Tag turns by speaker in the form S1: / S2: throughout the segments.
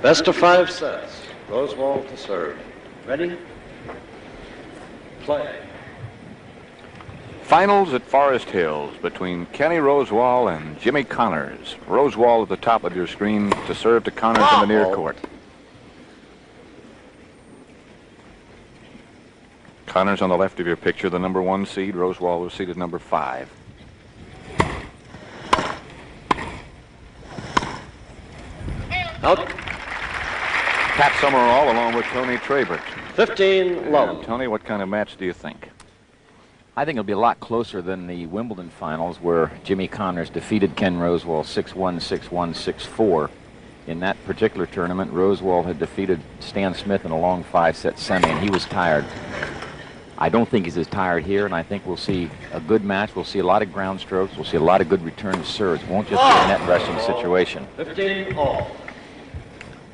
S1: Best of 5 sets. Rosewall to serve. Ready? Play.
S2: Finals at Forest Hills between Kenny Rosewall and Jimmy Connors. Rosewall at the top of your screen to serve to Connors in the near court. Connors on the left of your picture, the number 1 seed. Rosewall was seated number 5.
S1: Out.
S2: Pat Summerall along with Tony Trabert.
S1: 15 love.
S2: Tony, what kind of match do you think?
S3: I think it'll be a lot closer than the Wimbledon finals where Jimmy Connors defeated Ken Rosewall 6-1, 6-1, 6-4. In that particular tournament, Rosewall had defeated Stan Smith in a long 5-set semi, and he was tired. I don't think he's as tired here, and I think we'll see a good match. We'll see a lot of ground strokes. We'll see a lot of good return serves. It won't just be a net rushing situation.
S1: 15 all.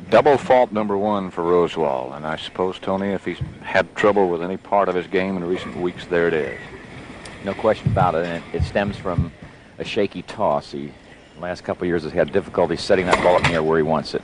S2: Double fault number 1 for Rosewall, and I suppose, Tony, if he's had trouble with any part of his game in recent weeks, there it is.
S3: No question about it, and it stems from a shaky toss. He, the last couple of years, has had difficulty setting that ball up in the air where he wants it.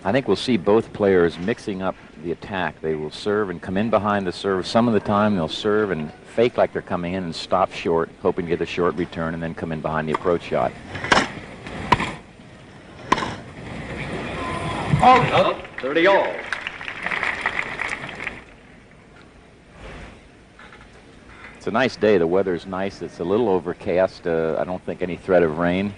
S3: I think we'll see both players mixing up the attack. They will serve and come in behind the serve. Some of the time they'll serve and fake like they're coming in and stop short, hoping to get a short return, and then come in behind the approach shot.
S1: Up, 30 all.
S3: It's a nice day. The weather's nice. It's a little overcast. I don't think any threat of rain.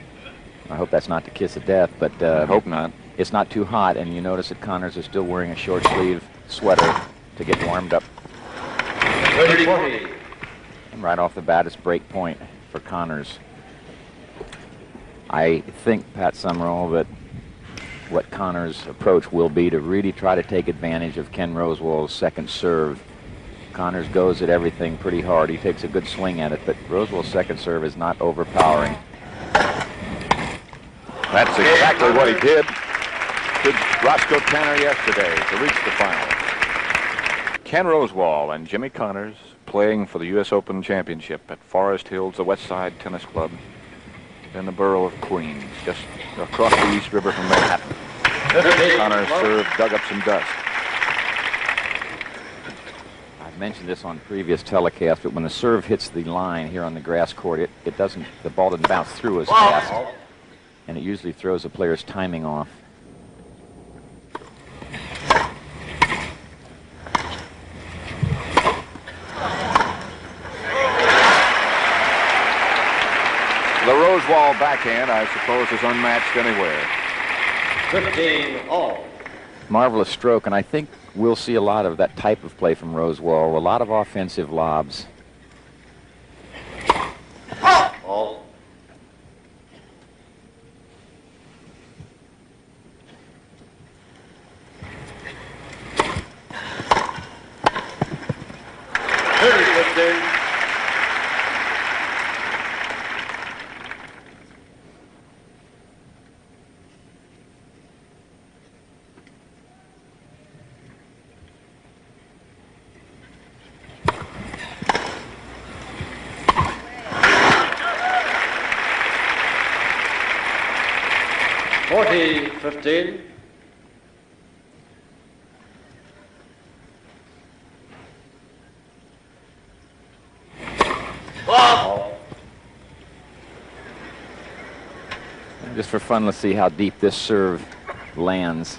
S3: I hope that's not the kiss of death, but
S2: I hope not.
S3: It's not too hot, and you notice that Connors is still wearing a short sleeve sweater to get warmed up.
S1: 30-20.
S3: And right off the bat, it's break point for Connors. I think, Pat Summerall, that what Connors' approach will be to really try to take advantage of Ken Rosewall's second serve. Connors goes at everything pretty hard. He takes a good swing at it, but Rosewall's second serve is not overpowering.
S2: That's exactly what he did to Roscoe Tanner yesterday to reach the final. Ken Rosewall and Jimmy Connors playing for the U.S. Open Championship at Forest Hills, the West Side Tennis Club in the borough of Queens, just across the East River from Manhattan. Connors' serve dug up some dust.
S3: I've mentioned this on previous telecasts, but when the serve hits the line here on the grass court, the ball doesn't bounce through as fast, and it usually throws the player's timing off.
S2: The Rosewall backhand, I suppose, is unmatched anywhere.
S1: 15 all.
S3: Marvelous stroke, and I think we'll see a lot of that type of play from Rosewall, a lot of offensive lobs.
S1: All. Forty, 15.
S3: Just for fun, let's see how deep this serve lands.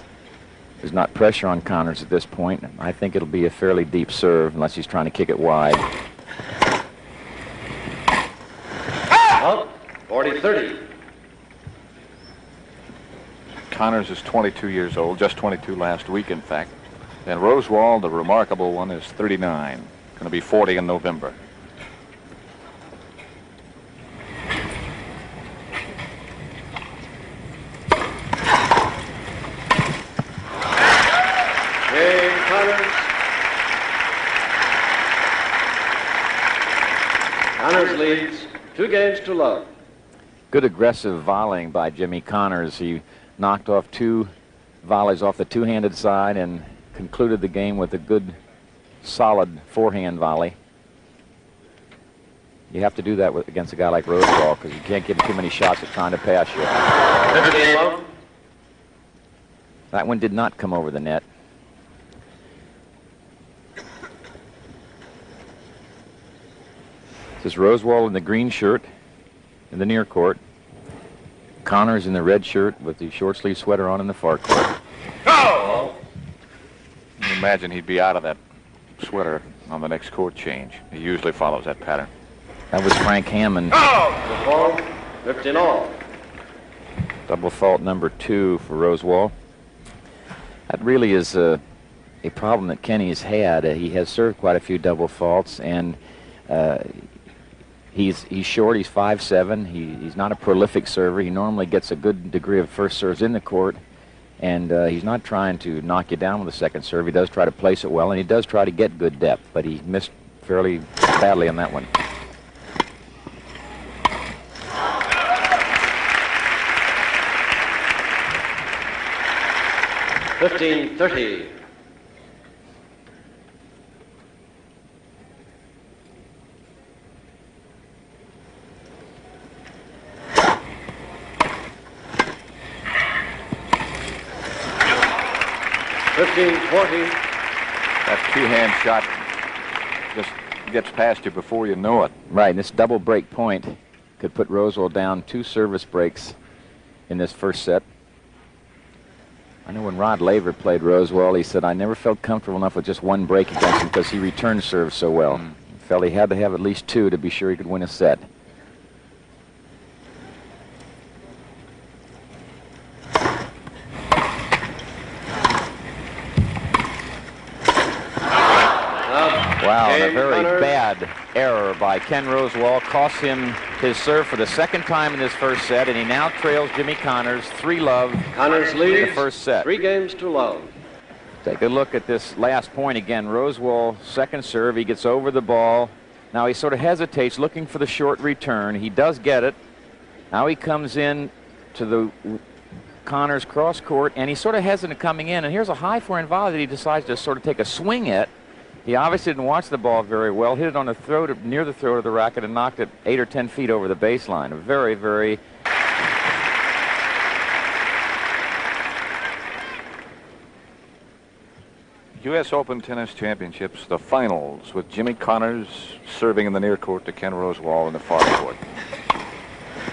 S3: There's not pressure on Connors at this point. I think it'll be a fairly deep serve unless he's trying to kick it wide.
S1: Up, 40-30.
S2: Connors is 22 years old, just 22 last week, in fact. And Rosewall, the remarkable one, is 39. Going to be 40 in November.
S1: Connors leads 2 games to love.
S3: Good aggressive volleying by Jimmy Connors. He knocked off 2 volleys off the two-handed side and concluded the game with a good, solid forehand volley. You have to do that against a guy like Rosewall because you can't give him too many shots at trying to pass you. That one did not come over the net. This is Rosewall in the green shirt in the near court. Connors in the red shirt with the short sleeve sweater on in the far court.
S2: Oh! Imagine he'd be out of that sweater on the next court change. He usually follows that pattern.
S3: That was Frank Hammond.
S1: Oh! 15 all.
S3: Double fault number 2 for Rosewall. That really is a problem that Kenny has had. He has served quite a few double faults, and he's short. He's 5'7". He's not a prolific server. He normally gets a good degree of first serves in the court, and he's not trying to knock you down with the second serve. He does try to place it well, and he does try to get good depth, but he missed fairly badly on that one.
S1: $15.30. $15.40.
S2: That two-hand shot just gets past you before you know it.
S3: Right, and this double break point could put Rosewall down 2 service breaks in this first set. I know when Rod Laver played Rosewall, he said, I never felt comfortable enough with just 1 break against him because he returned serve so well. He felt he had to have at least 2 to be sure he could win a set. Wow, and a very bad error by Ken Rosewall cost him his serve for the second time in this first set, and he now trails Jimmy Connors 3-love.
S1: Connors leads
S3: the first set.
S1: 3 games to love.
S3: Take a look at this last point again. Rosewall, second serve. He gets over the ball. Now he sort of hesitates, looking for the short return. He does get it. Now he comes in to the Connors cross court, and he's sort of hesitant coming in. And here's a high forehand volley that he decides to sort of take a swing at. He obviously didn't watch the ball very well, hit it on the throat, near the throat of the racket, and knocked it 8 or 10 feet over the baseline. A very, very...
S2: U.S. Open Tennis Championships, the finals, with Jimmy Connors serving in the near court to Ken Rosewall in the far court.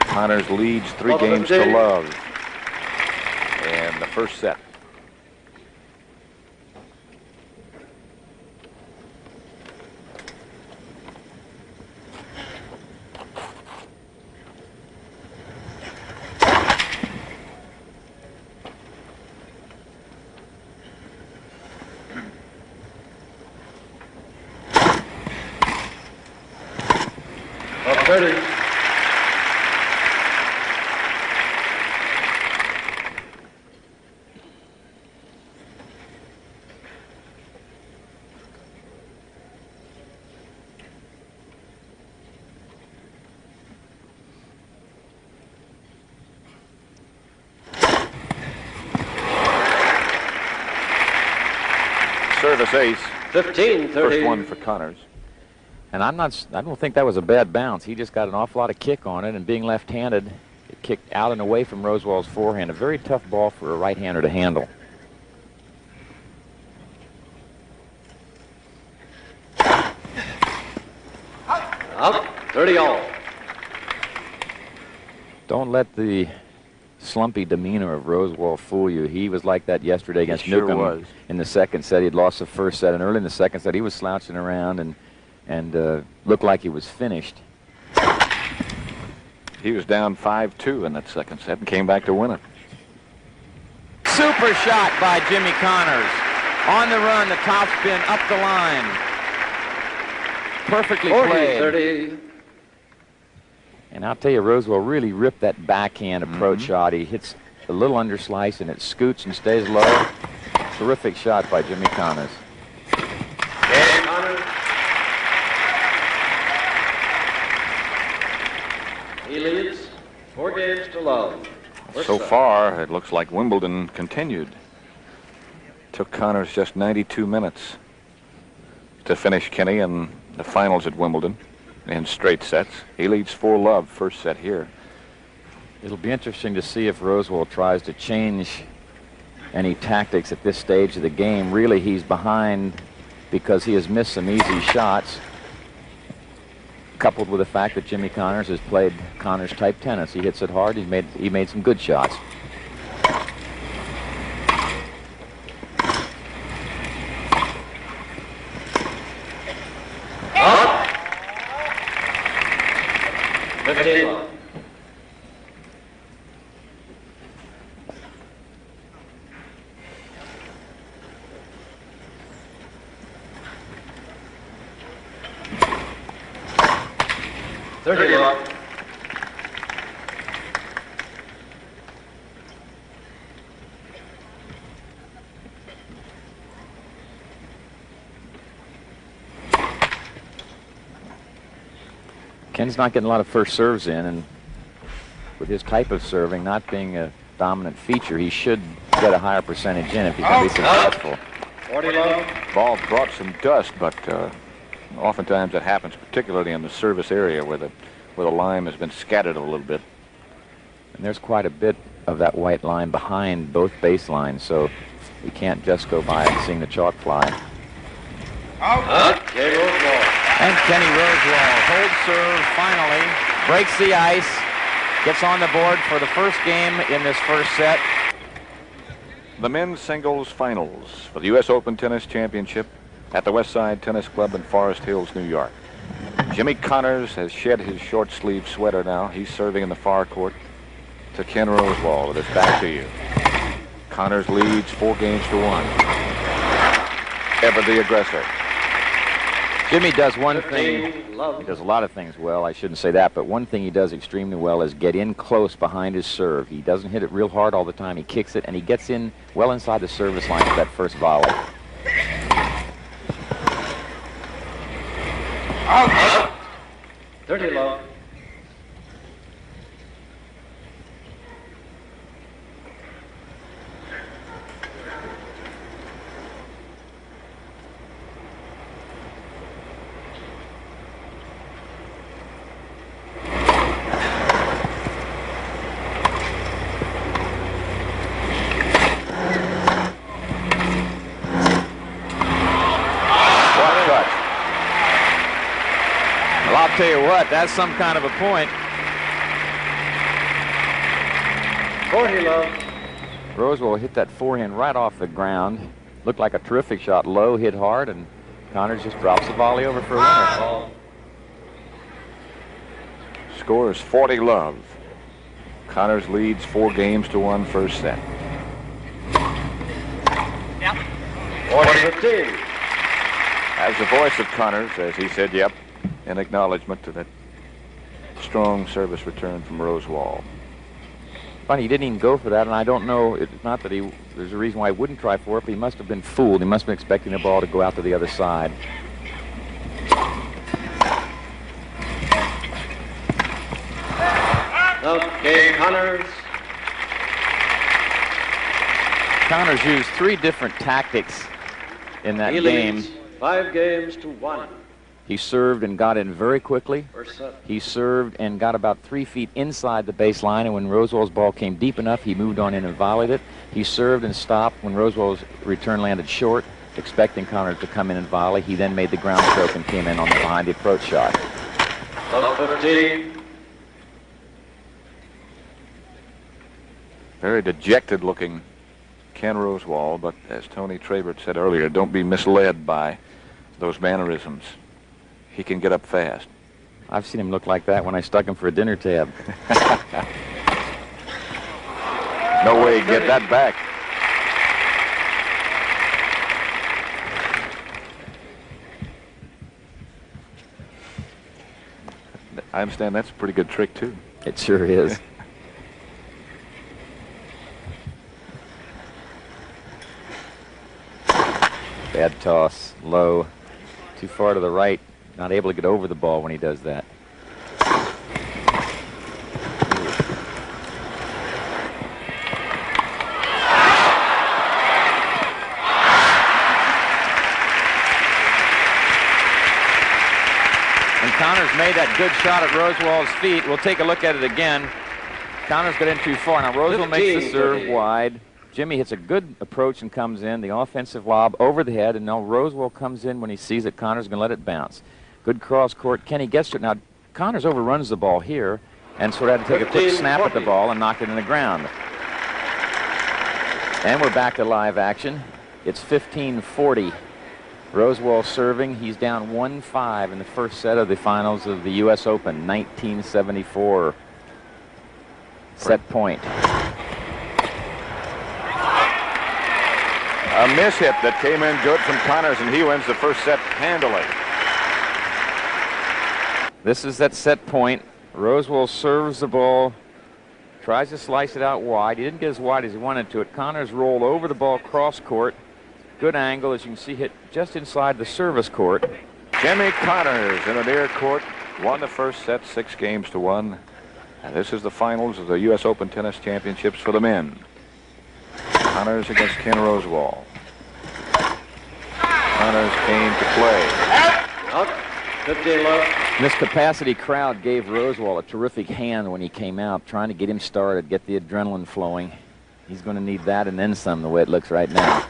S2: Connors leads 3 games to love in the first set. Service ace.
S1: 15-30.
S2: First one for Connors.
S3: And I don't think that was a bad bounce. He just got an awful lot of kick on it, and being left-handed, it kicked out and away from Rosewall's forehand. A very tough ball for a right-hander to handle.
S1: Up, 30 all.
S3: Don't let the slumpy demeanor of Rosewall fool you. He was like that yesterday against
S2: Sure
S3: Newcomb
S2: was.
S3: in the second set. He'd lost the first set, and early in the second set, he was slouching around and looked like he was finished.
S2: He was down 5-2 in that second set and came back to win it.
S3: Super shot by Jimmy Connors. On the run, the top spin up the line. Perfectly played.
S1: 40-30.
S3: And I'll tell you, Rosewall really ripped that backhand approach shot. He hits a little underslice, and it scoots and stays low. Terrific shot by Jimmy Connors.
S1: Connors. He leads 4 games to love.
S2: So far, it looks like Wimbledon continued. Took Connors just 92 minutes to finish Kenny in the finals at Wimbledon in straight sets. He leads 4-love first set here.
S3: It'll be interesting to see if Rosewall tries to change any tactics at this stage of the game. Really, he's behind because he has missed some easy shots, coupled with the fact that Jimmy Connors has played Connors type tennis. He hits it hard. He made some good shots.
S1: Up. 15.
S3: Ken's not getting a lot of first serves in, and with his type of serving not being a dominant feature, he should get a higher percentage in if he's going to be successful.
S1: 40 love.
S2: Ball brought some dust, but oftentimes it happens, particularly in the service area where the lime has been scattered a little bit.
S3: And there's quite a bit of that white line behind both baselines, so we can't just go by and seeing the chalk fly.
S1: Okay, Rosewall.
S3: And Kenny Rosewall holds serve finally, breaks the ice, gets on the board for the first game in this first set.
S2: The men's singles finals for the U.S. Open Tennis Championship at the Westside Tennis Club in Forest Hills, New York. Jimmy Connors has shed his short sleeve sweater now. He's serving in the far court to Ken Rosewall with his back to you. Connors leads 4 games to 1. Ever the aggressor.
S3: Jimmy does one thing, he
S1: Love.
S3: does a lot of things well, I shouldn't say that, but one thing he does extremely well is get in close behind his serve. He doesn't hit it real hard all the time, he kicks it, and he gets in well inside the service line for that first volley.
S1: Out. 30 love.
S3: I'll tell you what, that's some kind of a point.
S1: 40 love.
S3: Rosewall hit that forehand right off the ground. Looked like a terrific shot, low, hit hard, and Connors just drops the volley over for a winner.
S2: Scores 40 love. Connors leads 4 games to 1 first set.
S1: 40-15.
S2: As the voice of Connors, as he said, yep, in acknowledgement to that strong service return from Rosewall.
S3: Funny, he didn't even go for that, and I don't know, it's not that there's a reason why he wouldn't try for it, but he must have been fooled. He must have been expecting the ball to go out to the other side.
S1: Okay, Connors.
S3: Connors used 3 different tactics in that
S1: He
S3: game.
S1: leads 5 games to 1.
S3: He served and got in very quickly.
S1: First set.
S3: He served and got about 3 feet inside the baseline, and when Rosewall's ball came deep enough, he moved on in and volleyed it. He served and stopped when Rosewall's return landed short, expecting Connors to come in and volley. He then made the ground stroke and came in on the behind the approach shot.
S1: Love 15.
S2: Very dejected looking Ken Rosewall, but as Tony Trabert said earlier, don't be misled by those mannerisms. He can get up fast.
S3: I've seen him look like that when I stuck him for a dinner tab.
S2: No way he'd get that back. I understand that's a pretty good trick, too.
S3: It sure is. Bad toss, low, too far to the right, not able to get over the ball when he does that. made that good shot at Rosewall's feet. We'll take a look at it again. Connors got in too far. Now Rosewall makes the serve wide. Jimmy hits a good approach and comes in. The offensive lob over the head, and now Rosewall comes in when he sees that Connors going to let it bounce. Good cross court. Kenny gets to it. Now Connors overruns the ball here, and sort of had to take a quick snap at the ball and knock it in the ground. And we're back to live action. It's 15-40. Rosewall serving. He's down 1-5 in the first set of the finals of the U.S. Open, 1974. Set point.
S2: A miss hit that came in good from Connors, and he wins the first set handily.
S3: This is that set point. Rosewall serves the ball, tries to slice it out wide. He didn't get as wide as he wanted to it. Connors rolled over the ball cross court. Good angle, as you can see, hit just inside the service court.
S2: Jimmy Connors in the near court won the first set 6-1. And this is the finals of the U.S. Open Tennis Championships for the men. Connors against Ken Rosewall. Connors came to play.
S1: Out. 15 left.
S3: This capacity crowd gave Rosewall a terrific hand when he came out, trying to get him started, get the adrenaline flowing. He's going to need that and then some, the way it looks right now.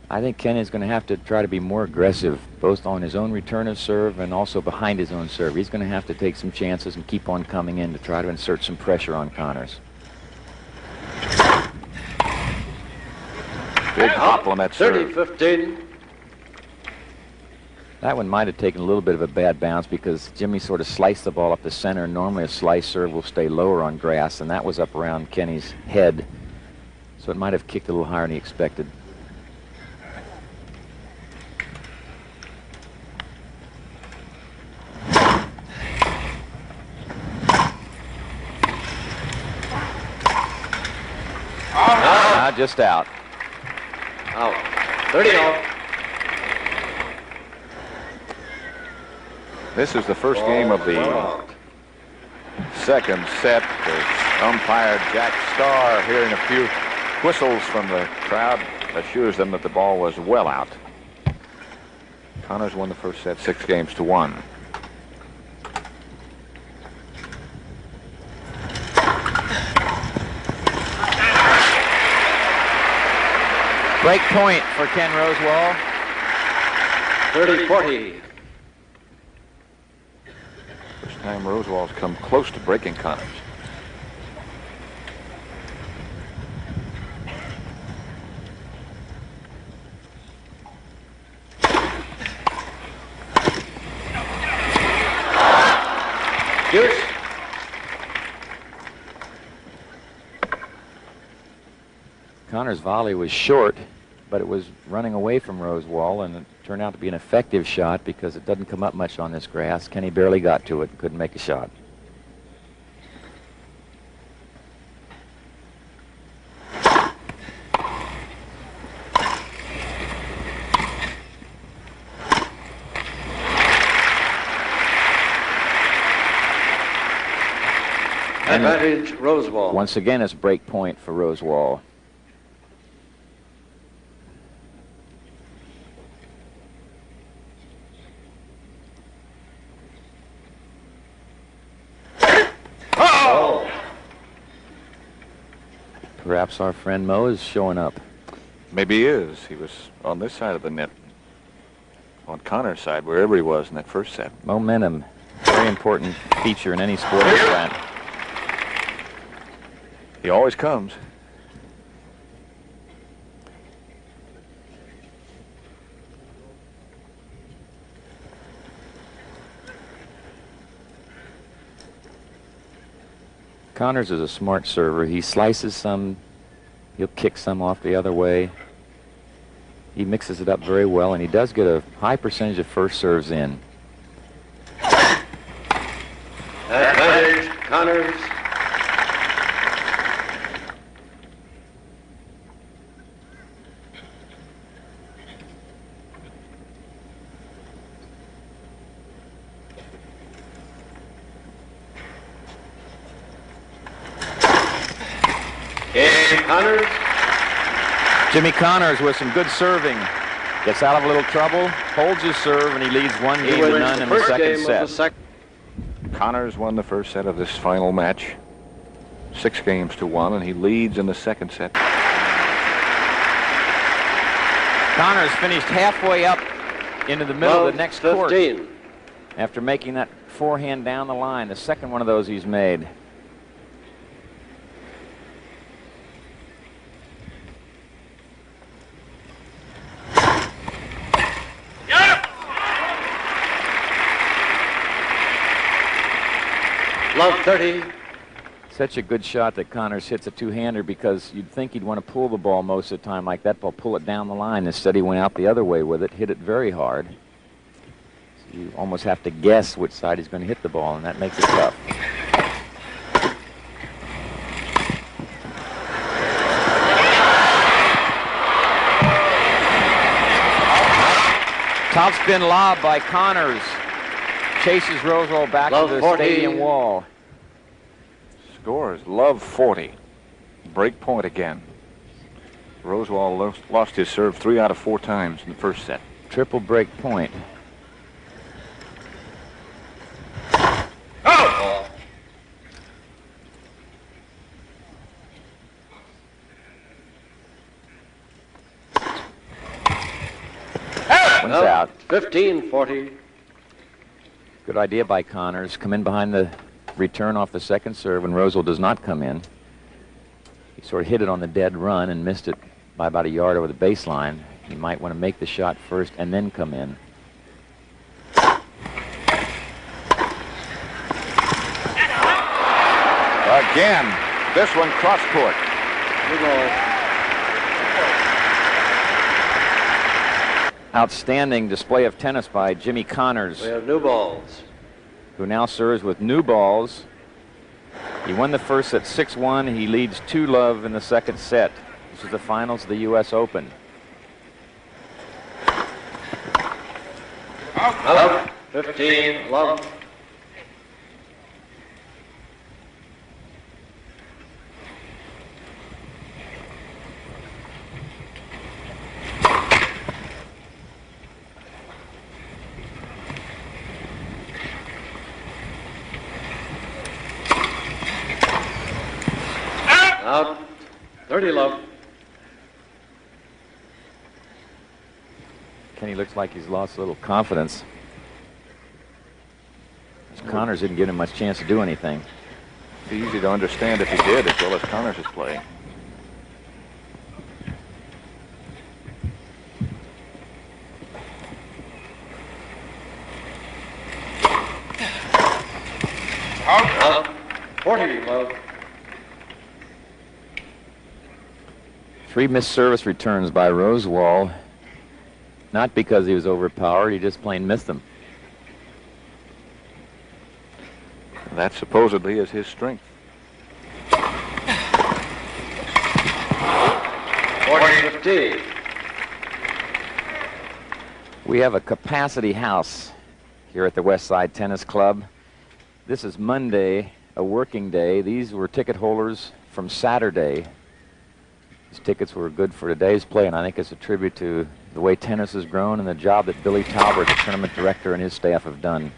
S3: I think Ken is going to have to try to be more aggressive, both on his own return of serve and also behind his own serve. He's going to have to take some chances and keep on coming in to try to insert some pressure on Connors.
S2: Big hop on that serve.
S1: 30-15.
S3: That one might have taken a little bit of a bad bounce because Jimmy sort of sliced the ball up the center. Normally a slice serve will stay lower on grass, and that was up around Kenny's head. So it might have kicked a little higher than he expected. Just out.
S1: Out. 30 all.
S2: This is the first game of the second set. The umpire Jack Starr, hearing a few whistles from the crowd, assures them that the ball was well out. Connors won the first set 6-1.
S3: Break point for Ken Rosewall.
S1: 30-40.
S2: First time Rosewall's come close to breaking Connors.
S1: Deuce.
S3: Connors' volley was short, but it was running away from Rosewall, and it turned out to be an effective shot because it doesn't come up much on this grass. Kenny barely got to it and couldn't make a shot.
S1: Advantage Rosewall.
S3: Once again, it's break point for Rosewall. Perhaps our friend Mo is showing up.
S2: Maybe he is. He was on this side of the net, on Connors' side, wherever he was in that first set.
S3: Momentum, very important feature in any sporting event.
S2: He always comes.
S3: Connors is a smart server. He slices some, he'll kick some off the other way. He mixes it up very well, and he does get a high percentage of first serves in.
S1: Advantage Connors. Jimmy Connors.
S3: Jimmy Connors with some good serving. Gets out of a little trouble, holds his serve, and he leads 1-0 in the second set.
S2: Connors won the first set of this final match, 6-1, and he leads in the second set.
S3: Connors finished halfway up into the middle of the next court
S1: 15.
S3: after making that forehand down the line, the second one of those he's made.
S1: Love 30.
S3: Such a good shot that Connors hits a two-hander, because you'd think he'd want to pull the ball most of the time like that, ball, pull it down the line. Instead, he went out the other way with it, hit it very hard. So you almost have to guess which side he's going to hit the ball, and that makes it tough. Topspin lob by Connors. Chases Rosewall back to the stadium wall.
S2: Scores Love 40. Break point again. Rosewall lost his serve 3 out of 4 times in the first set.
S3: Triple break point.
S1: Oh!
S3: One's out.
S1: 15-40.
S3: Good idea by Connors. Come in behind the return off the second serve, and Rosewall does not come in. He sort of hit it on the dead run and missed it by about a yard over the baseline. You might want to make the shot first and then come in.
S2: Again, this one cross court.
S3: Outstanding display of tennis by Jimmy Connors.
S1: We have new balls.
S3: Who now serves with new balls. He won the first set 6-1. He leads 2-love in the second set. This is the finals of the U.S. Open.
S1: Love 15. Love. Out. 30 love.
S3: Kenny looks like he's lost a little confidence. Connors didn't give him much chance to do anything.
S2: It's easy to understand if he did, as well as Connors is playing.
S1: Out. 40 love.
S3: 3 missed service returns by Rosewall. Not because he was overpowered, he just plain missed them.
S2: That supposedly is his strength.
S1: 40-15.
S3: We have a capacity house here at the West Side Tennis Club. This is Monday, a working day. These were ticket holders from Saturday. These tickets were good for today's play, and I think it's a tribute to the way tennis has grown and the job that Billy Talbert, the tournament director, and his staff have done.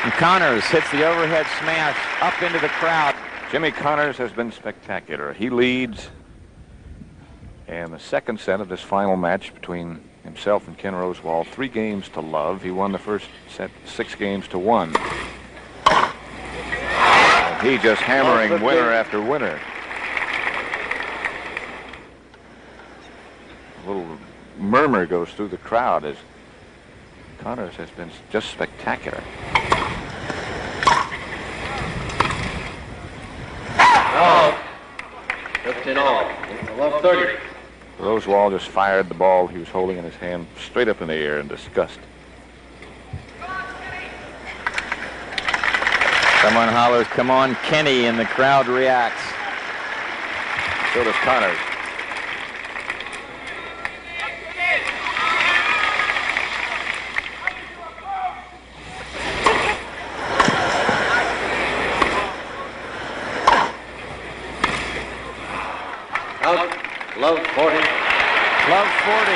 S3: And Connors hits the overhead smash up into the crowd.
S2: Jimmy Connors has been spectacular. He leads in the second set of this final match between himself and Ken Rosewall, 3-love. He won the first set 6-1. And he just hammering winner after winner. A little murmur goes through the crowd as Connors has been just spectacular.
S1: Oh. 15 all. Love 30.
S2: Rosewall just fired the ball he was holding in his hand straight up in the air in disgust.
S3: Someone hollers, "Come on, Kenny," and the crowd reacts.
S2: So does Connors.
S1: Out. Love 40.
S3: Love 40.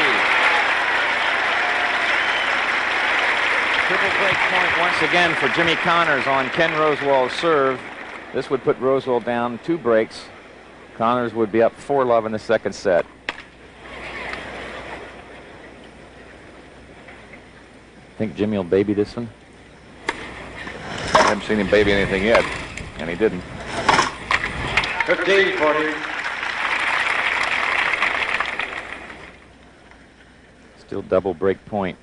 S3: Triple break point once again for Jimmy Connors on Ken Rosewall's serve. This would put Rosewall down 2 breaks. Connors would be up 4-love in the second set. Think Jimmy will baby this one?
S2: I haven't seen him baby anything yet, and he didn't.
S1: 15-40.
S3: Still double break point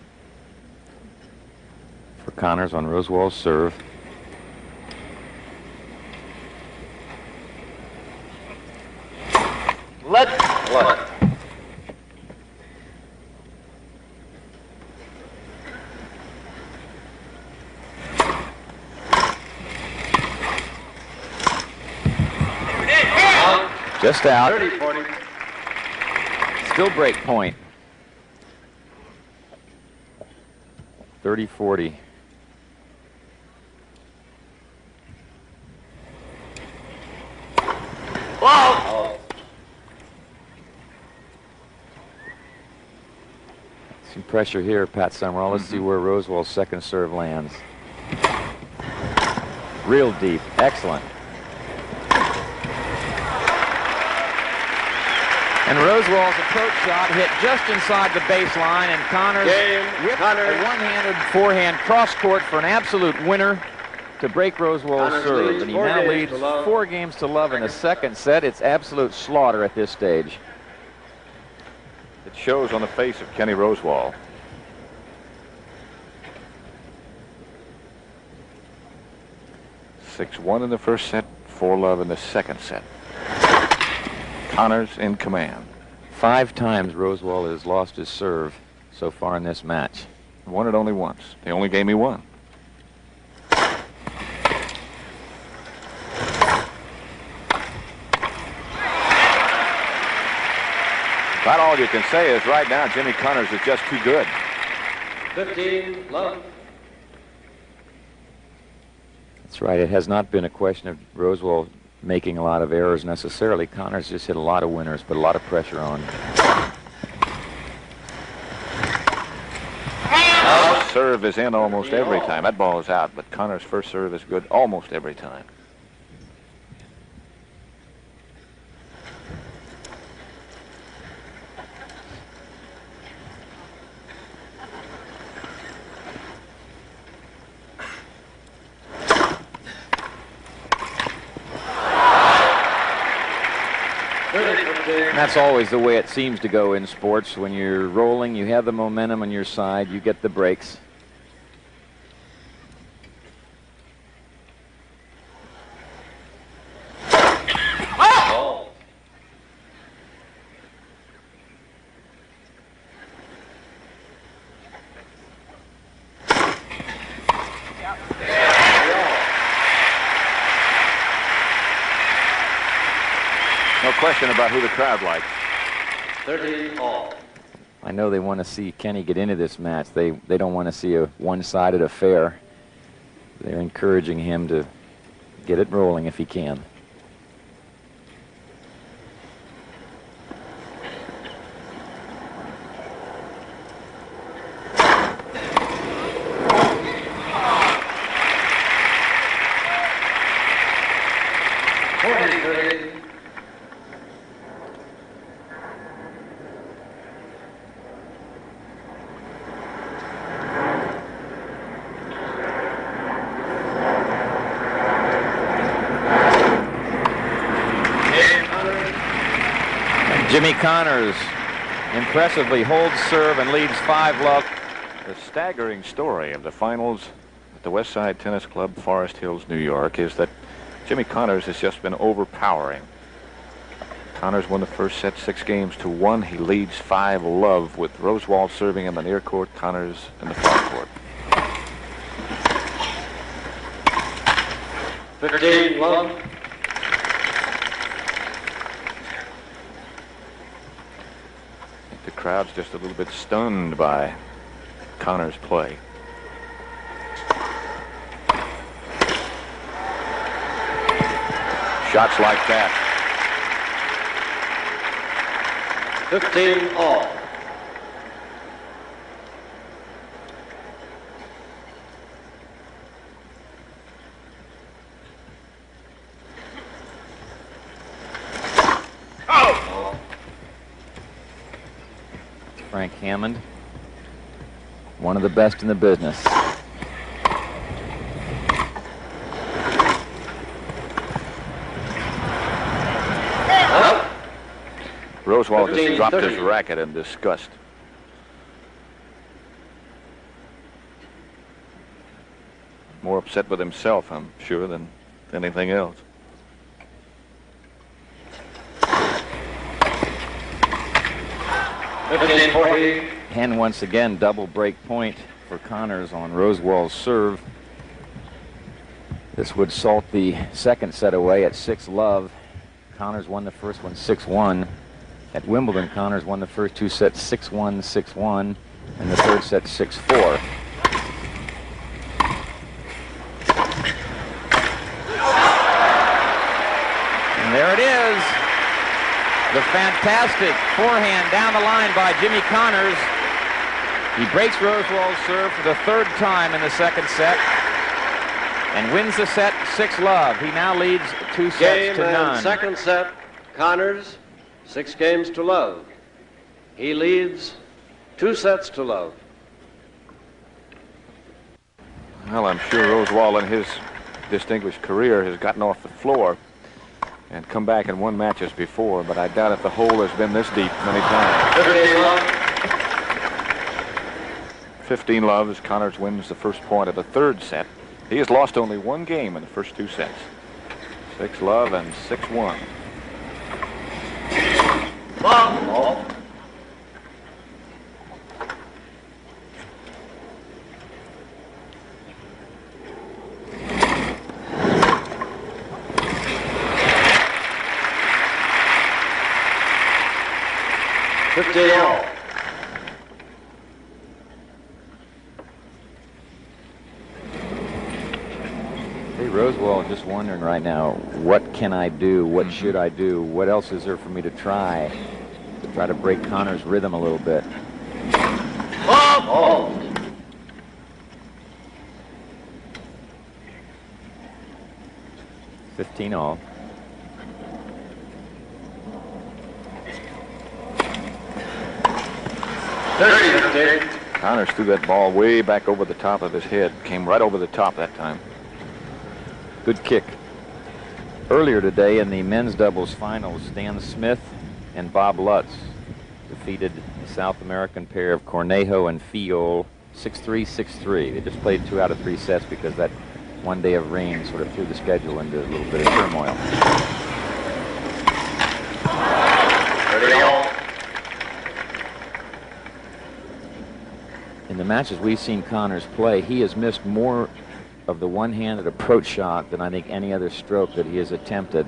S3: for Connors on Rosewall's serve.
S1: Let.
S3: Just out.
S1: 30-40.
S3: Still break point. 30-40.
S1: Wow.
S3: Some pressure here, Pat Summerall. Let's see where Rosewall's second serve lands. Real deep. Excellent. And Rosewall's approach shot hit just inside the baseline, and Connors whipped a one-handed forehand cross-court for an absolute winner to break Rosewall's serve. And he now leads 4 games to love in the second set. It's absolute slaughter at this stage.
S2: It shows on the face of Kenny Rosewall. (6-1) in the first set, 4-love in the second set. Connors in command.
S3: 5 times Rosewall has lost his serve so far in this match.
S2: Won it only once. The only game he won. About all you can say is right now Jimmy Connors is just too good.
S1: 15, love.
S3: That's right. It has not been a question of Rosewall making a lot of errors necessarily. Connors just hit a lot of winners, put a lot of pressure on.
S2: Serve is in almost every time. That ball is out, but Connors' first serve is good almost every time.
S3: And that's always the way it seems to go in sports. When you're rolling, you have the momentum on your side, you get the breaks.
S1: Oh.
S2: No question about who the crowd likes.
S1: 30 all.
S3: I know they want to see Kenny get into this match. They don't want to see a one-sided affair. They're encouraging him to get it rolling if he can. Jimmy Connors impressively holds serve and leads 5-love.
S2: The staggering story of the finals at the West Side Tennis Club, Forest Hills, New York, is that Jimmy Connors has just been overpowering. Connors won the first set 6-1. He leads 5-love with Rosewall serving in the near court, Connors in the far court.
S1: 15 love.
S2: crowd's just a little bit stunned by Connors' play. Shots like that.
S1: 15 all.
S3: Frank Hammond, one of the best in the business.
S2: Rosewall just
S1: 15,
S2: dropped
S1: 30.
S2: his racket in disgust. More upset with himself, I'm sure, than anything else.
S3: And once again, double break point for Connors on Rosewall's serve. This would salt the second set away at 6-love. Connors won the first one 6-1. At Wimbledon, Connors won the first two sets 6-1, 6-1, and the third set 6-4. And there it is. The fantastic forehand down the line by Jimmy Connors. He breaks Rosewall's serve for the third time in the second set and wins the set 6-love. He now leads 2 sets
S1: Game
S3: to none.
S1: and second set, Connors, 6 games to love. He leads 2 sets to love.
S2: Well, I'm sure Rosewall in his distinguished career has gotten off the floor and come back and won matches before, but I doubt if the hole has been this deep many times. 15 love as Connors wins the first point of the third set. He has lost only 1 game in the first 2 sets. 6-love and 6-1.
S1: Ball. 15 all.
S3: Hey, Rosewall, just wondering right now, what can I do? What should I do? What else is there for me to try to break Connors' rhythm a little bit?
S1: Ball.
S3: 15 all.
S2: Connors threw that ball way back over the top of his head. Came right over the top that time.
S3: Good kick. Earlier today in the men's doubles finals, Stan Smith and Bob Lutz defeated the South American pair of Cornejo and Fiol 6-3, 6-3. They just played 2 out of 3 sets because that one day of rain sort of threw the schedule into a little bit of turmoil.
S1: 30 all.
S3: In the matches we've seen Connors play, he has missed more of the one-handed approach shot than I think any other stroke that he has attempted.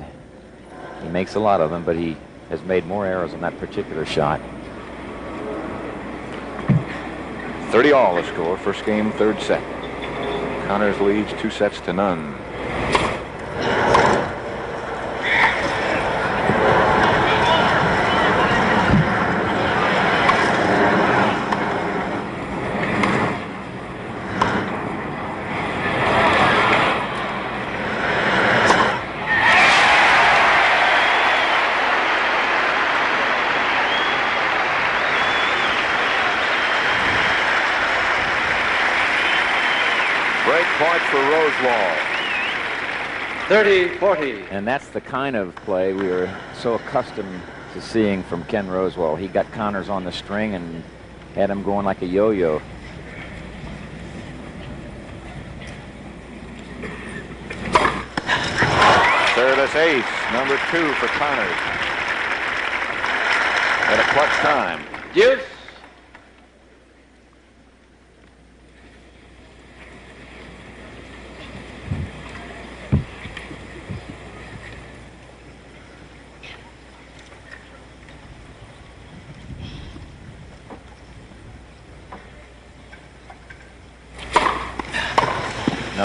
S3: He makes a lot of them, but he has made more errors on that particular shot.
S2: 30 all the score. First game, third set. Connors leads 2 sets to none. Break point for Rosewall.
S1: 30-40.
S3: And that's the kind of play we were so accustomed to seeing from Ken Rosewall. He got Connors on the string and had him going like a yo-yo.
S2: Service ace, number 2 for Connors. At a clutch time.
S1: Deuce.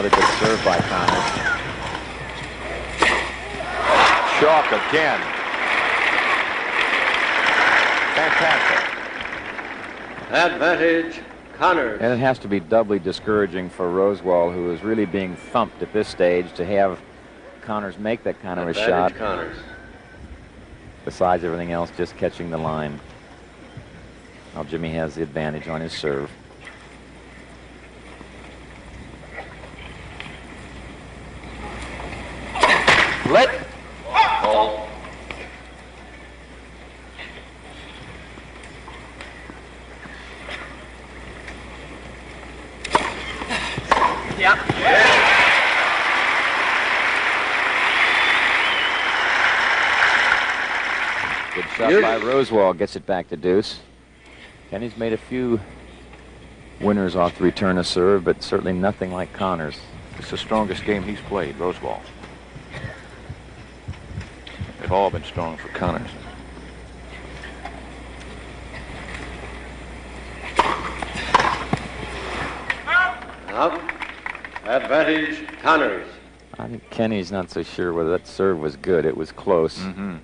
S3: Another good serve by Connors.
S2: Chalk again. Fantastic.
S1: Advantage, Connors.
S3: And it has to be doubly discouraging for Rosewall, who is really being thumped at this stage, to have Connors make that kind of a shot.
S1: Connors.
S3: Besides everything else, just catching the line. Now Jimmy has the advantage on his serve.
S2: Let.
S1: Ball.
S4: Yeah.
S3: Good shot by Rosewall, gets it back to deuce. Kenny's made a few winners off the return of serve, but certainly nothing like Connors.
S2: It's the strongest game he's played, Rosewall. They've all been strong for Connors.
S1: Up. Advantage, Connors.
S3: I think Kenny's not so sure whether that serve was good. It was close.
S2: Mm-hmm.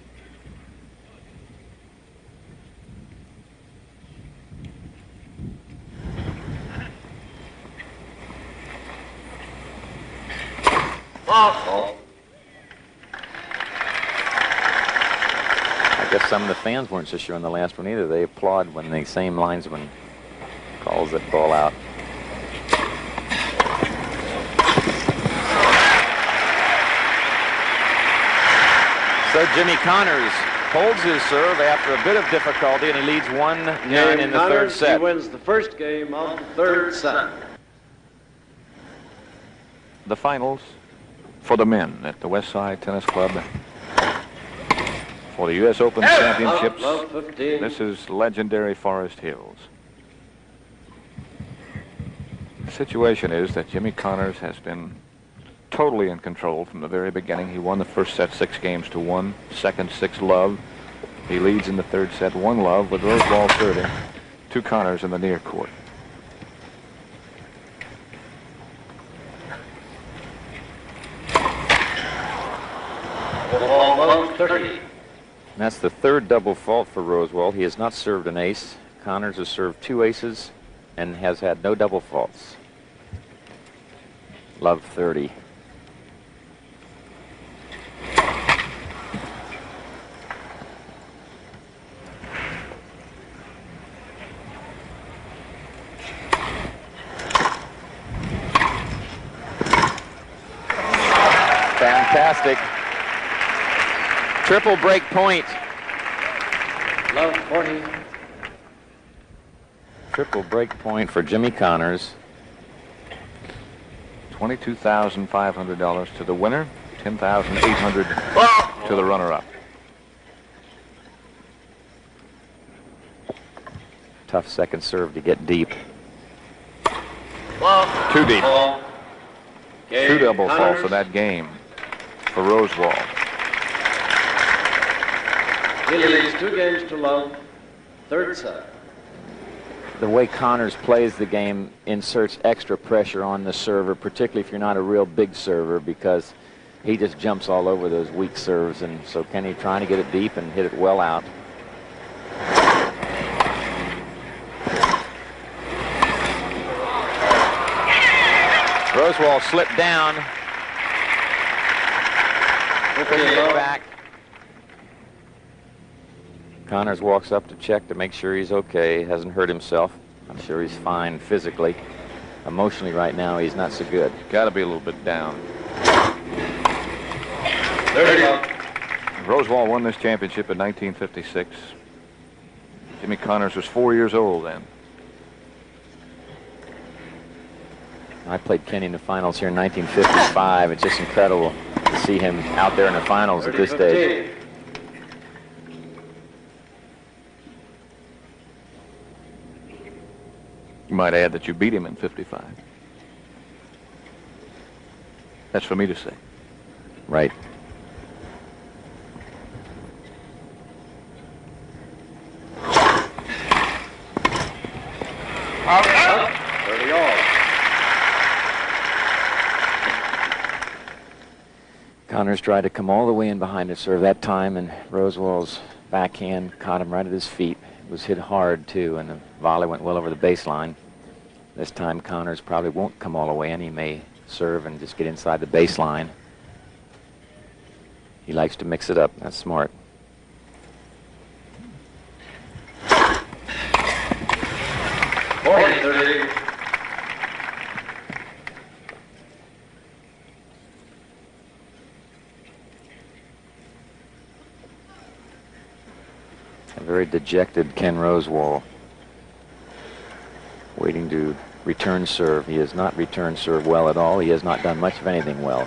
S1: Ball.
S3: I guess some of the fans weren't so sure on the last one either. They applaud when the same linesman calls that ball out. So Jimmy Connors holds his serve after a bit of difficulty, and he leads 1-9 in the third set.
S1: He wins the first game of the third set.
S2: The finals for the men at the West Side Tennis Club for the U.S. Open Championships.
S1: Love 15.
S2: This is legendary Forest Hills. The situation is that Jimmy Connors has been totally in control from the very beginning. He won the first set 6-1, second 6-love. He leads in the third set 1-love with Rosewall serving to Connors in the near court.
S1: Love 30.
S3: That's the third double fault for Rosewall. He has not served an ace. Connors has served 2 aces and has had no double faults. Love 30. Fantastic. Triple break point.
S1: Love 40.
S3: Triple break point for Jimmy Connors.
S2: $22,500 to the winner, $10,800 to the runner-up.
S3: Tough second serve to get deep.
S2: Too deep.
S1: Game,
S2: 2 double faults
S1: Connors.
S2: for that game for Rosewall.
S1: He leads 2-love, third set.
S3: The way Connors plays the game inserts extra pressure on the server, particularly if you're not a real big server, because he just jumps all over those weak serves. And so Kenny trying to get it deep and hit it well out. Rosewall slipped down. Couldn't get back. Connors walks up to check to make sure he's okay. Hasn't hurt himself. I'm sure he's fine physically. Emotionally right now, he's not so good.
S2: Got to be a little bit down.
S1: 30.
S2: Rosewall won this championship in 1956. Jimmy Connors was 4 years old then.
S3: I played Kenny in the finals here in 1955. It's just incredible to see him out there in the finals at this stage.
S2: You might add that you beat him in 55. That's for me to say.
S3: Right. Connors tried to come all the way in behind his serve that time, and Rosewall's backhand caught him right at his feet. It was hit hard, too, and the volley went well over the baseline. This time, Connors probably won't come all the way in. He may serve and just get inside the baseline. He likes to mix it up. That's smart. A very dejected Ken Rosewall, waiting to return serve. He has not returned serve well at all. He has not done much of anything well.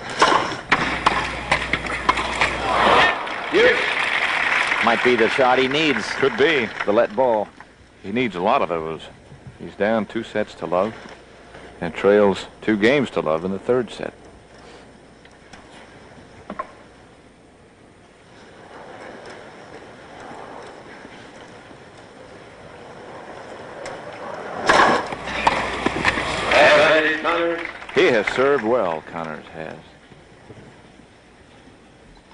S3: Might be the shot he needs.
S2: Could be.
S3: The let ball.
S2: He needs a lot of those. He's down 2-0 and trails 2 games to love in the 3rd set. He has served well, Connors has.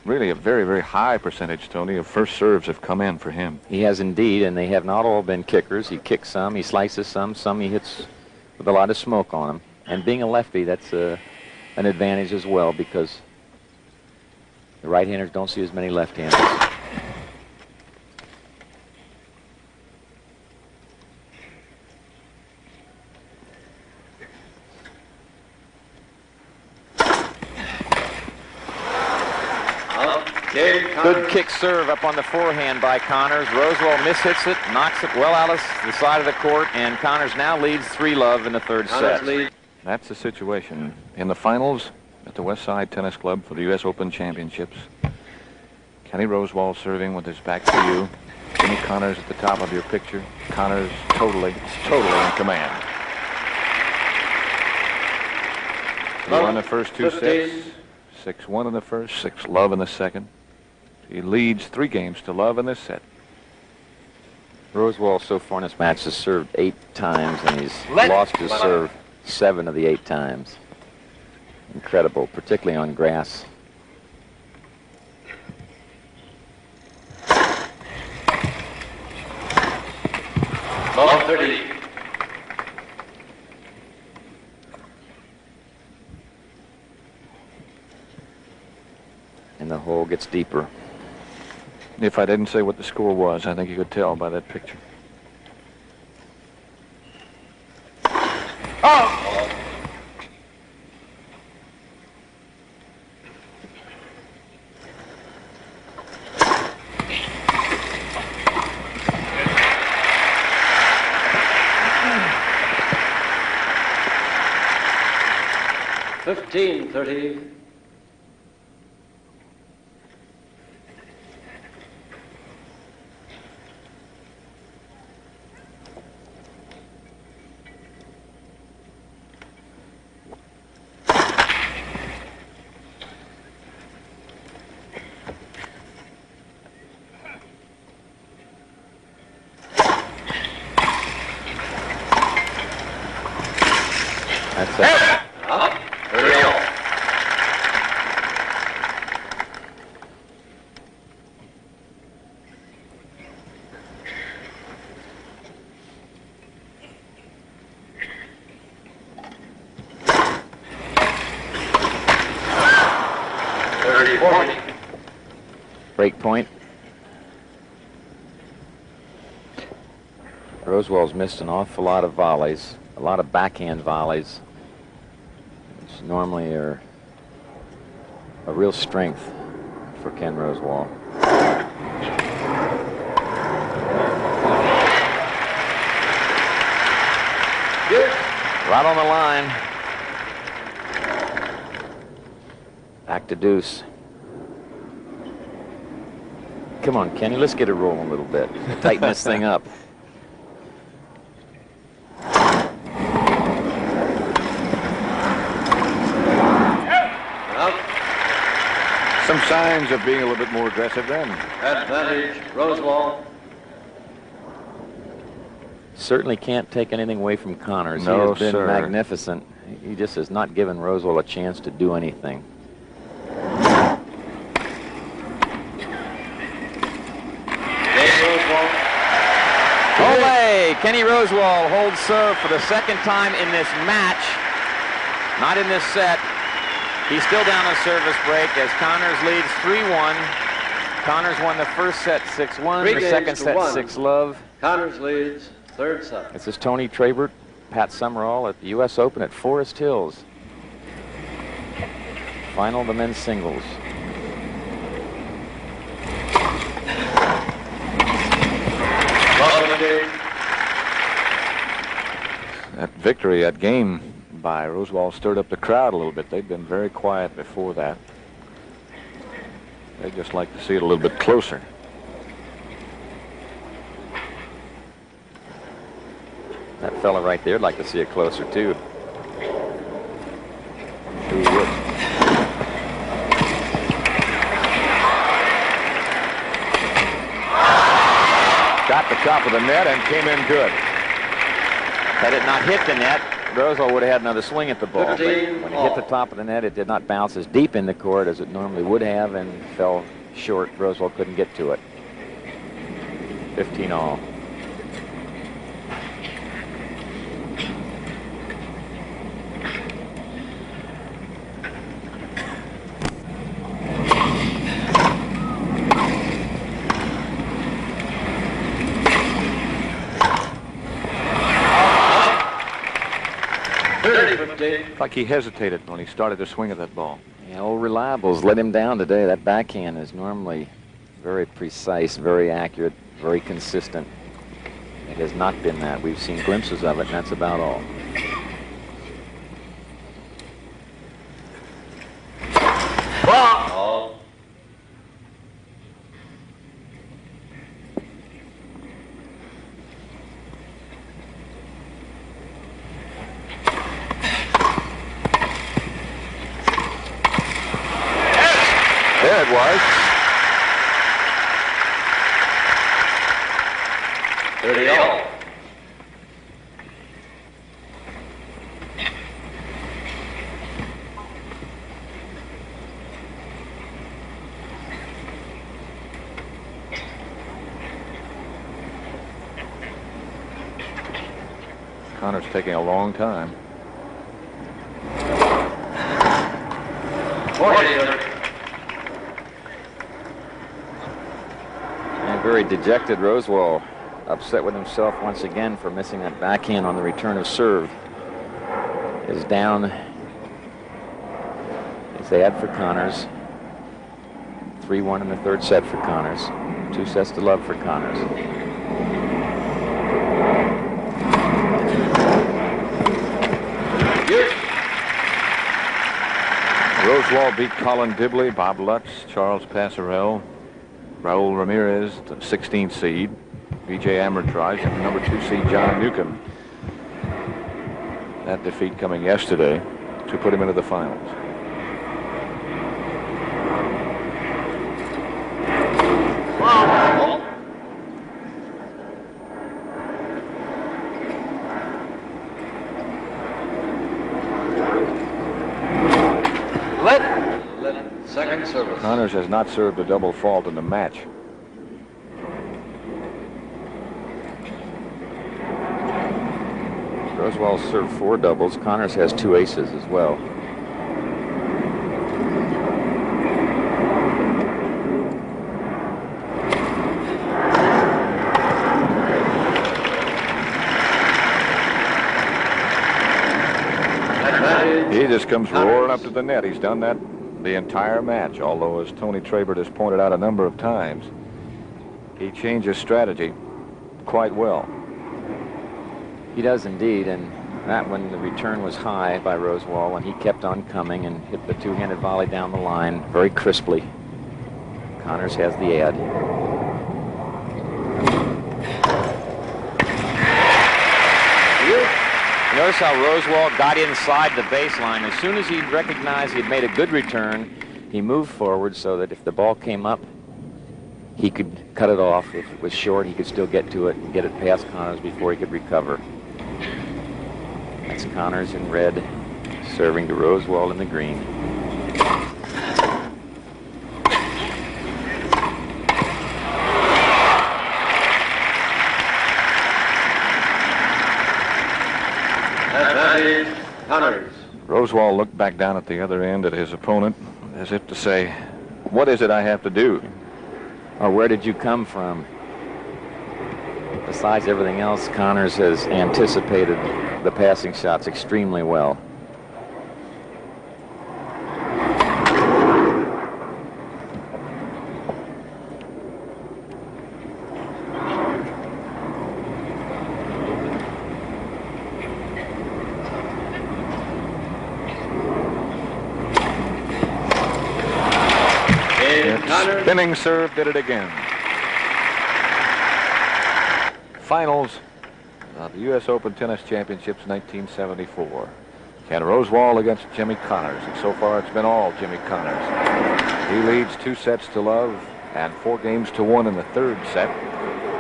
S2: Really a very, very high percentage, Tony, of first serves have come in for him.
S3: He has indeed, and they have not all been kickers. He kicks some, he slices some he hits with a lot of smoke on them. And being a lefty, that's an advantage as well, because the right-handers don't see as many left-handers. Good kick serve up on the forehand by Connors. Rosewall mishits it, knocks it well out of the side of the court, and Connors now leads 3-love in the 3rd set.
S2: That's the situation in the finals at the West Side Tennis Club for the U.S. Open Championships. Kenny Rosewall serving with his back to you. Jimmy Connors at the top of your picture. Connors totally in command. He won the first 2 sets. 6-1 in the first, 6-love in the second. He leads 3 games to love in this set.
S3: Rosewall so far in this match has served 8 times, and he's lost his serve 7 of the 8 times. Incredible, particularly on grass.
S1: Ball 30.
S3: And the hole gets deeper.
S2: If I didn't say what the score was, I think you could tell by that picture.
S1: Oh! $15-30.
S3: That's it. Break point. Rosewall's missed an awful lot of volleys, a lot of backhand volleys, which normally are a real strength for Ken Rosewall. Right on the line. Back to deuce. Come on, Kenny, let's get it rolling a little bit. Tighten this thing up.
S2: Some signs of being a little bit more aggressive then.
S1: Advantage, Rosewall.
S3: Certainly can't take anything away from Connors.
S2: No,
S3: he has been
S2: sir.
S3: magnificent. He just has not given Rosewall a chance to do anything. Ole! Kenny Rosewall holds serve for the second time in this match. Not in this set. He's still down a service break as Connors leads 3-1. Connors won the first set 6-1, the second set 6-love.
S1: Connors leads third set.
S3: This is Tony Trabert, Pat Summerall at the U.S. Open at Forest Hills. Final of the men's singles.
S2: That victory, that game by Rosewall stirred up the crowd a little bit. They'd been very quiet before that. They'd just like to see it a little bit closer.
S3: That fella right there would like to see it closer, too. Who would?
S2: Got the top of the net and came in good.
S3: Had it not hit the net, Rosewall would have had another swing at the ball. But when it hit the top of the net, it did not bounce as deep in the court as it normally would have and fell short. Rosewall couldn't get to it. 15 all.
S2: Like he hesitated when he started to swing at that ball.
S3: Yeah, old Reliables let him down today. That backhand is normally very precise, very accurate, very consistent. It has not been that. We've seen glimpses of it, and that's about all.
S1: Ball.
S2: There it was.
S1: 30 all.
S2: Connors taking a long time.
S1: 40.
S3: Very dejected Rosewall, upset with himself once again for missing that backhand on the return of serve. Is down. Is they had for Connors. 3-1 in the third set for Connors. 2 sets to love for Connors.
S2: Rosewall beat Colin Dibley, Bob Lutz, Charles Passerelle, Raul Ramirez, the 16th seed, Vijay Amritraj, and number 2 seed John Newcomb. That defeat coming yesterday to put him into the finals.
S1: Second service.
S2: Connors has not served a double fault in the match.
S3: Rosewall served 4 doubles. Connors has 2 aces as well.
S2: He just comes roaring up to the net. He's done that the entire match, although, as Tony Trabert has pointed out a number of times, he changed his strategy quite well.
S3: He does indeed, and that when the return was high by Rosewall, and he kept on coming and hit the 2-handed volley down the line very crisply. Connors has the ad. Notice how Rosewall got inside the baseline. As soon as he recognized he had made a good return, he moved forward so that if the ball came up, he could cut it off. If it was short, he could still get to it and get it past Connors before he could recover. That's Connors in red, serving to Rosewall in the green.
S1: Advantage, Connors.
S2: Rosewall looked back down at the other end at his opponent as if to say, what is it I have to do?
S3: Or where did you come from? Besides everything else, Connors has anticipated the passing shots extremely well.
S2: Spinning serve did it again. Finals of the U.S. Open Tennis Championships 1974. Ken Rosewall against Jimmy Connors, and so far it's been all Jimmy Connors. He leads 2-0 and 4-1 in the third set.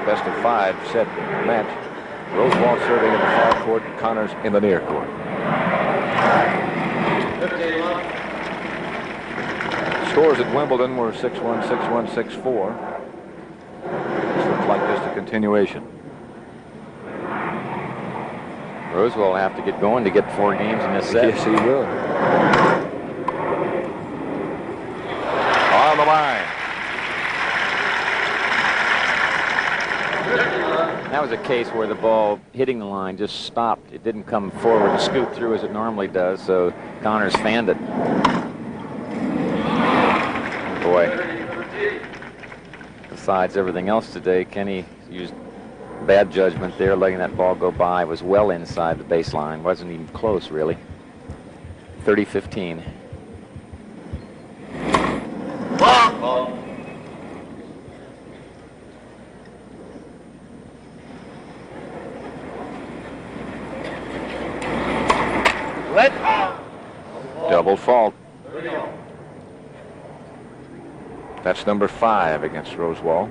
S2: Best of 5 set match. Rosewall serving in the far court, Connors in the near court.
S1: 15 love.
S2: Scores at Wimbledon were 6-1, 6-1, 6-4. This looks like just a continuation.
S3: Rosewall will have to get going to get 4 games in this set.
S2: Yes, he will. On the line.
S3: That was a case where the ball hitting the line just stopped. It didn't come forward and scoot through as it normally does, so Connors fanned it. Boy. Besides everything else today, Kenny used bad judgment there, letting that ball go by. It was well inside the baseline. Wasn't even close, really. 30-15.
S1: Ball.
S2: Double fault. That's number 5 against Rosewall.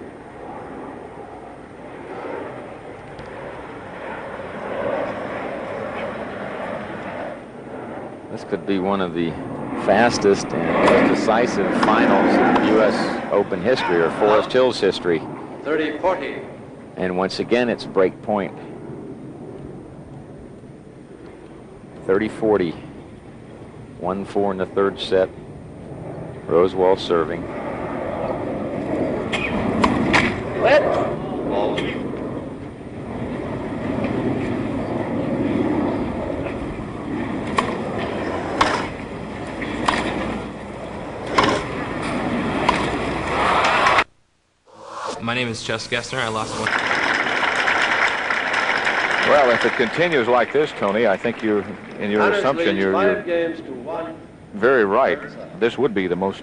S3: This could be one of the fastest and most decisive finals in U.S. Open history, or Forest Hills history.
S1: 30-40.
S3: And once again, it's break point. 30-40. 1-4 in the third set. Rosewall serving.
S1: Ball.
S4: My name is Chess Gessner. I lost one.
S2: Well, if it continues like this, Tony, I think you're in your
S1: Connors
S2: assumption.
S1: leads
S2: You're
S1: 5-1.
S2: very right. This would be the most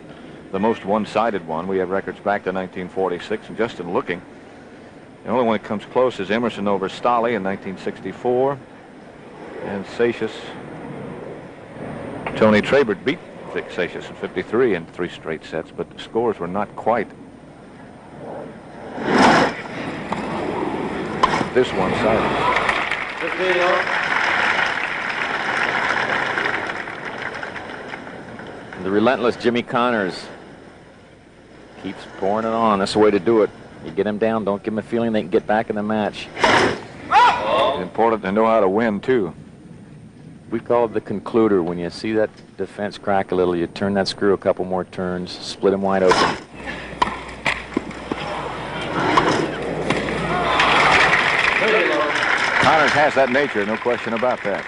S2: one-sided one. We have records back to 1946, and just in looking, the only one that comes close is Emerson over Stolle in 1964, and Seixas. Tony Trabert beat Vic Seixas in '53 in 3 straight sets, but the scores were not quite this one-sided.
S1: 15 love.
S3: The relentless Jimmy Connors keeps pouring it on. That's the way to do it. You get him down, don't give him a feeling they can get back in the match.
S2: It's important to know how to win, too.
S3: We call it the concluder. When you see that defense crack a little, you turn that screw a couple more turns, split him wide open.
S2: Connors has that nature, no question about that.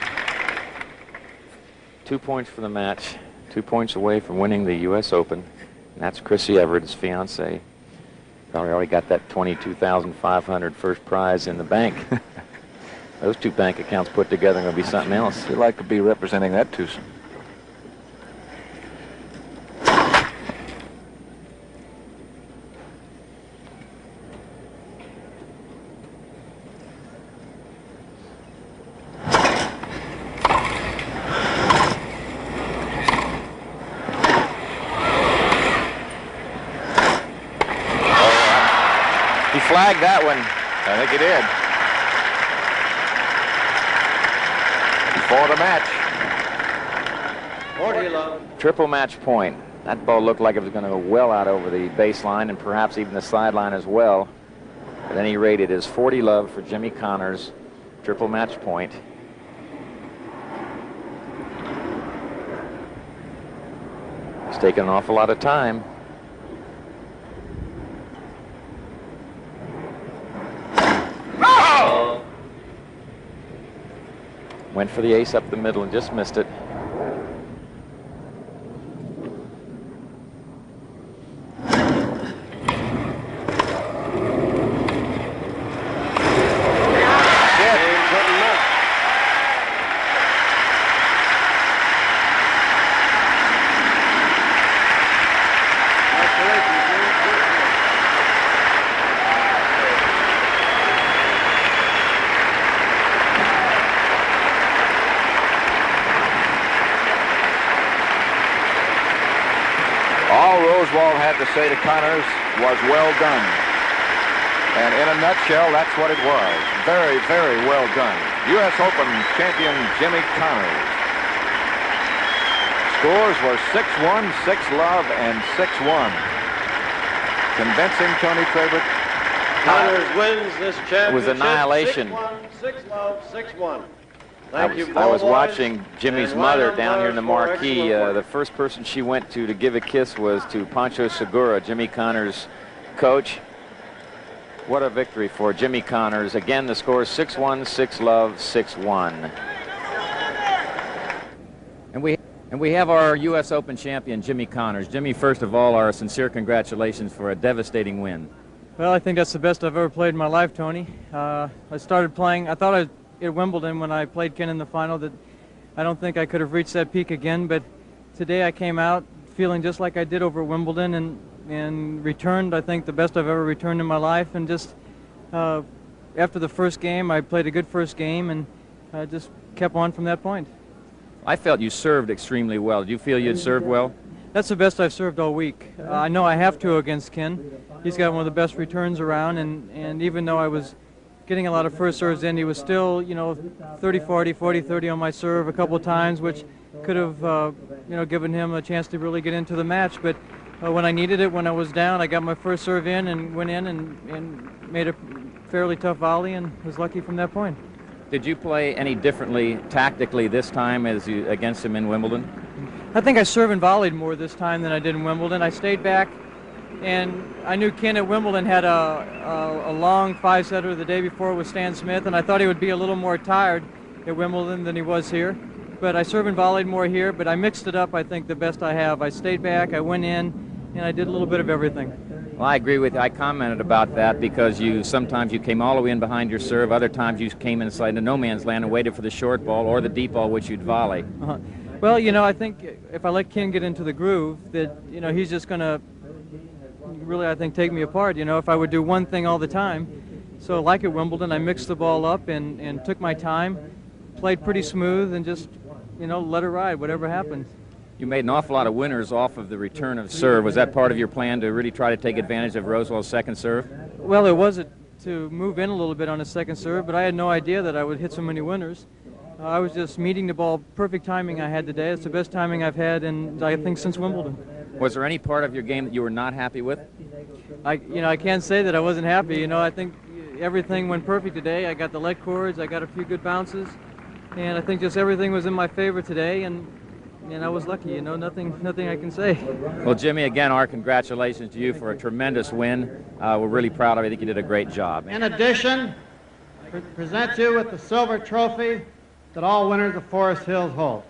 S3: 2 points for the match. 2 points away from winning the U.S. Open. And that's Chrissy Everett, his fiancée. Probably already got that $22,500 first prize in the bank. Those 2 bank accounts put together are going to be something else.
S2: You'd like to be representing that twosome. Flagged that one. I think he did. For the match.
S1: 40 love.
S3: Triple match point. That ball looked like it was going to go well out over the baseline and perhaps even the sideline as well. At any rate, it is 40 love for Jimmy Connors. Triple match point. taken an awful lot of time.
S2: Oh!
S3: Went for the ace up the middle and just missed it.
S2: All Rosewall had to say to Connors was well done. And in a nutshell, that's what it was. Very, very well done. U.S. Open champion Jimmy Connors. Scores were 6-1, 6-love, and 6-1. Convincing Tony Trabert.
S1: Connors wins this championship.
S3: It was annihilation.
S1: 6-1, 6-love, 6-1.
S3: I was watching Jimmy's mother down here in the marquee. The first person she went to give a kiss was to Pancho Segura, Jimmy Connors' coach. What a victory for Jimmy Connors. Again, the score is 6-1, 6-love, 6-1. And we have our U.S. Open champion, Jimmy Connors. Jimmy, first of all, our sincere congratulations for a devastating win.
S5: Well, I think that's the best I've ever played in my life, Tony. I started playing, I thought at Wimbledon when I played Ken in the final that I don't think I could have reached that peak again, but today I came out feeling just like I did over at Wimbledon and returned, I think, the best I've ever returned in my life. And just after the first game, I played a good first game and just kept on from that point.
S3: I felt you served extremely well. Did you feel you'd served well?
S5: That's the best I've served all week. I know I have to against Ken. He's got one of the best returns around, and even though I was getting a lot of first serves in, he was still, you know, 30-40, 40-30 on my serve a couple of times, which could have, you know, given him a chance to really get into the match. But when I needed it, when I was down, I got my first serve in and went in and made a fairly tough volley and was lucky from that point.
S3: Did you play any differently tactically this time as you against him in Wimbledon?
S5: I think I served and volleyed more this time than I did in Wimbledon. I stayed back, and I knew Ken at Wimbledon had a long five-setter the day before with Stan Smith, and I thought he would be a little more tired at Wimbledon than he was here. But I served and volleyed more here, but I mixed it up, I think, the best I have. I stayed back, I went in, and I did a little bit of everything.
S3: Well, I agree with you. I commented about that because sometimes you came all the way in behind your serve, other times you came inside into no man's land and waited for the short ball or the deep ball, which you'd volley.
S5: Well, you know, I think if I let Ken get into the groove, that, you know, he's just going to really, I think, take me apart, you know, if I would do one thing all the time. So like at Wimbledon, I mixed the ball up and took my time, played pretty smooth, and just, you know, let it ride, whatever happened.
S3: You made an awful lot of winners off of the return of serve. Was that part of your plan to really try to take advantage of Rosewall's second serve?
S5: Well, it was to move in a little bit on his second serve, but I had no idea that I would hit so many winners. I was just meeting the ball, perfect timing I had today. It's the best timing I've had, I think, since Wimbledon.
S3: Was there any part of your game that you were not happy with?
S5: I can't say that I wasn't happy. You know, I think everything went perfect today. I got the let chords, I got a few good bounces, and I think just everything was in my favor today, and I was lucky. You know, nothing I can say.
S3: Well, Jimmy, again, our congratulations to you for a tremendous win. We're really proud of you. I think you did a great job.
S6: In addition, present you with the silver trophy that all winners of Forest Hills hold.